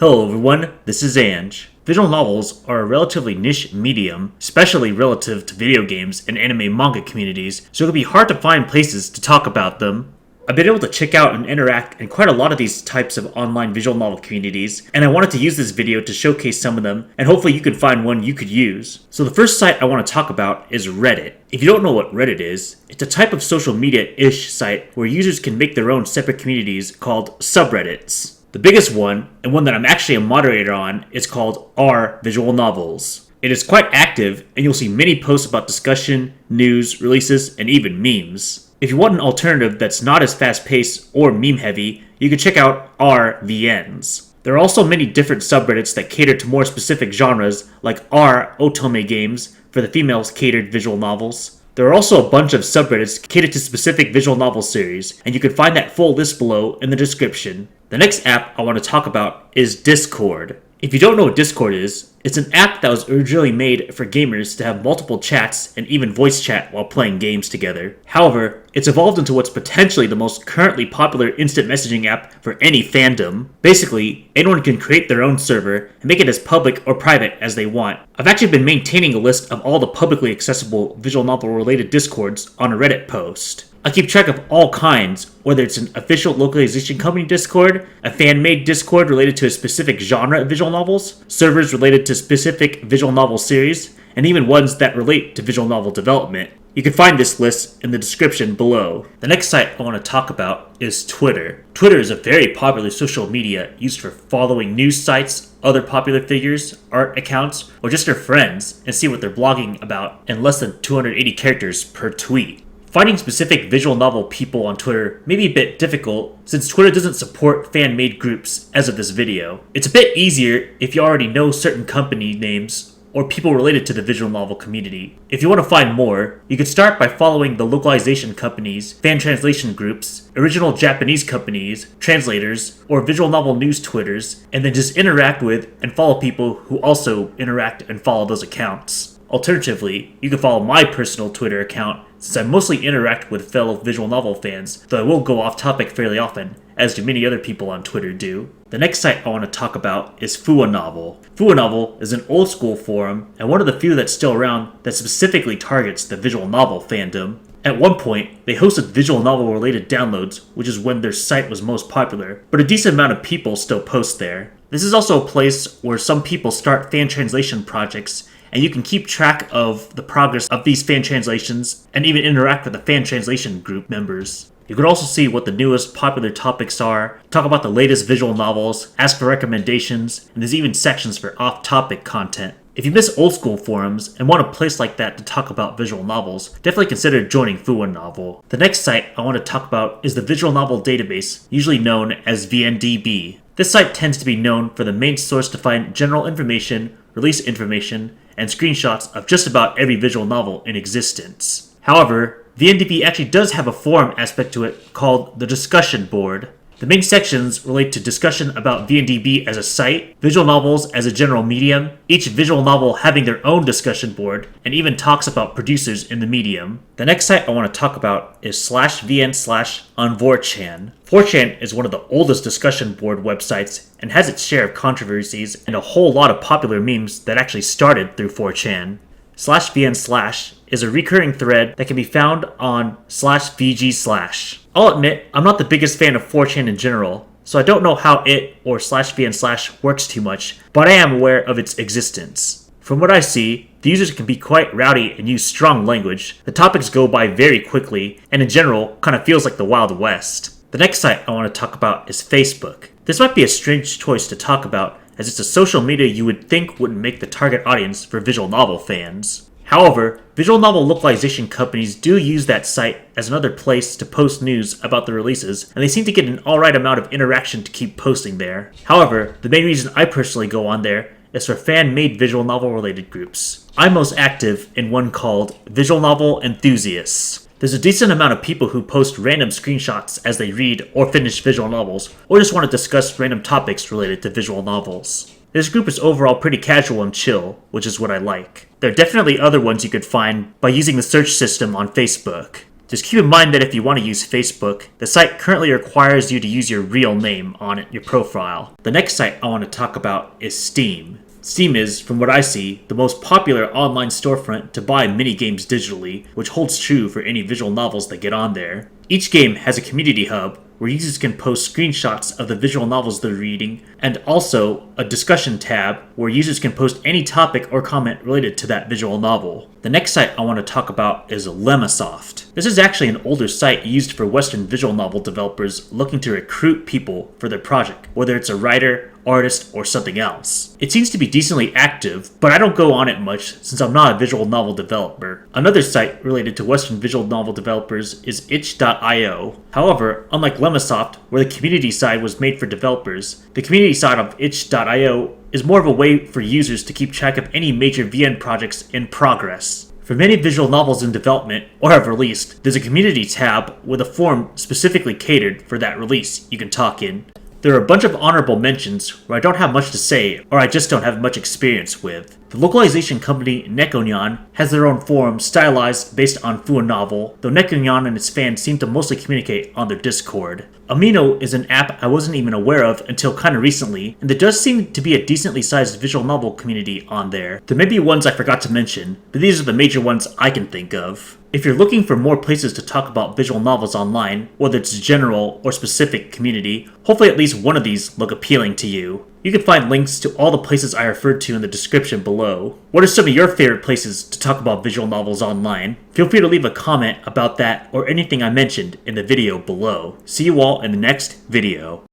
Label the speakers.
Speaker 1: Hello everyone, this is Ange. Visual novels are a relatively niche medium, especially relative to video games and anime manga communities, so it can be hard to find places to talk about them. I've been able to check out and interact in quite a lot of these types of online visual novel communities, and I wanted to use this video to showcase some of them, and hopefully you can find one you could use. So the first site I want to talk about is Reddit. If you don't know what Reddit is, it's a type of social media-ish site where users can make their own separate communities called subreddits. The biggest one, and one that I'm actually a moderator on, is called r Visual Novels. It is quite active, and you'll see many posts about discussion, news, releases, and even memes. If you want an alternative that's not as fast-paced or meme-heavy, you can check out RVNs. There are also many different subreddits that cater to more specific genres, like r Otome games for the females-catered visual novels. There are also a bunch of subreddits catered to specific visual novel series, and you can find that full list below in the description. The next app I want to talk about is Discord. If you don't know what Discord is, it's an app that was originally made for gamers to have multiple chats and even voice chat while playing games together. However, it's evolved into what's potentially the most currently popular instant messaging app for any fandom. Basically, anyone can create their own server and make it as public or private as they want. I've actually been maintaining a list of all the publicly accessible visual novel related Discords on a Reddit post. I keep track of all kinds, whether it's an official localization company Discord, a fan-made Discord related to a specific genre of visual novels, servers related to specific visual novel series, and even ones that relate to visual novel development. You can find this list in the description below. The next site I want to talk about is Twitter. Twitter is a very popular social media used for following news sites, other popular figures, art accounts, or just your friends and see what they're blogging about in less than 280 characters per tweet. Finding specific visual novel people on Twitter may be a bit difficult since Twitter doesn't support fan-made groups as of this video. It's a bit easier if you already know certain company names or people related to the visual novel community. If you want to find more, you can start by following the localization companies, fan translation groups, original Japanese companies, translators, or visual novel news Twitters, and then just interact with and follow people who also interact and follow those accounts. Alternatively, you can follow my personal Twitter account since I mostly interact with fellow visual novel fans, though I will go off topic fairly often, as do many other people on Twitter do. The next site I want to talk about is FuaNovel. FuaNovel is an old school forum, and one of the few that's still around that specifically targets the visual novel fandom. At one point, they hosted visual novel related downloads, which is when their site was most popular, but a decent amount of people still post there. This is also a place where some people start fan translation projects, and you can keep track of the progress of these fan translations and even interact with the fan translation group members. You can also see what the newest popular topics are, talk about the latest visual novels, ask for recommendations, and there's even sections for off-topic content. If you miss old school forums and want a place like that to talk about visual novels, definitely consider joining FuaNovel. The next site I want to talk about is the Visual Novel Database, usually known as VNDB. This site tends to be known for the main source to find general information, release information, and screenshots of just about every visual novel in existence. However, VNDB actually does have a forum aspect to it called the discussion board. The main sections relate to discussion about VNDB as a site, visual novels as a general medium, each visual novel having their own discussion board, and even talks about producers in the medium. The next site I want to talk about is /vn/ on Vorchan. Vorchan is one of the oldest discussion board websites and has its share of controversies and a whole lot of popular memes that actually started through 4chan. /vn/ is a recurring thread that can be found on /vg/. I'll admit, I'm not the biggest fan of 4chan in general, so I don't know how it or /vn/ works too much, but I am aware of its existence. From what I see, the users can be quite rowdy and use strong language, the topics go by very quickly, and in general, kind of feels like the Wild West. The next site I want to talk about is Facebook. This might be a strange choice to talk about, as it's a social media you would think wouldn't make the target audience for visual novel fans. However, visual novel localization companies do use that site as another place to post news about the releases, and they seem to get an alright amount of interaction to keep posting there. However, the main reason I personally go on there is for fan-made visual novel related groups. I'm most active in one called Visual Novel Enthusiasts. There's a decent amount of people who post random screenshots as they read or finish visual novels, or just want to discuss random topics related to visual novels. This group is overall pretty casual and chill, which is what I like. There are definitely other ones you could find by using the search system on Facebook. Just keep in mind that if you want to use Facebook, the site currently requires you to use your real name on it, your profile. The next site I want to talk about is Steam. Steam is, from what I see, the most popular online storefront to buy mini games digitally, which holds true for any visual novels that get on there. Each game has a community hub where users can post screenshots of the visual novels they're reading, and also a discussion tab where users can post any topic or comment related to that visual novel. The next site I want to talk about is Lemosoft. This is actually an older site used for Western visual novel developers looking to recruit people for their project, whether it's a writer, artist, or something else. It seems to be decently active, but I don't go on it much since I'm not a visual novel developer. Another site related to Western visual novel developers is itch.io. However, unlike Lemosoft, where the community side was made for developers, the community side of itch.io is more of a way for users to keep track of any major VN projects in progress. For many visual novels in development or have released, there's a community tab with a forum specifically catered for that release you can talk in. There are a bunch of honorable mentions where I don't have much to say or I just don't have much experience with. The localization company Nekonyan has their own forum stylized based on FuaNovel, though Nekonyan and its fans seem to mostly communicate on their Discord. Amino is an app I wasn't even aware of until kinda recently, and there does seem to be a decently sized visual novel community on there. There may be ones I forgot to mention, but these are the major ones I can think of. If you're looking for more places to talk about visual novels online, whether it's general or specific community, hopefully at least one of these look appealing to you. You can find links to all the places I referred to in the description below. What are some of your favorite places to talk about visual novels online? Feel free to leave a comment about that or anything I mentioned in the video below. See you all in the next video.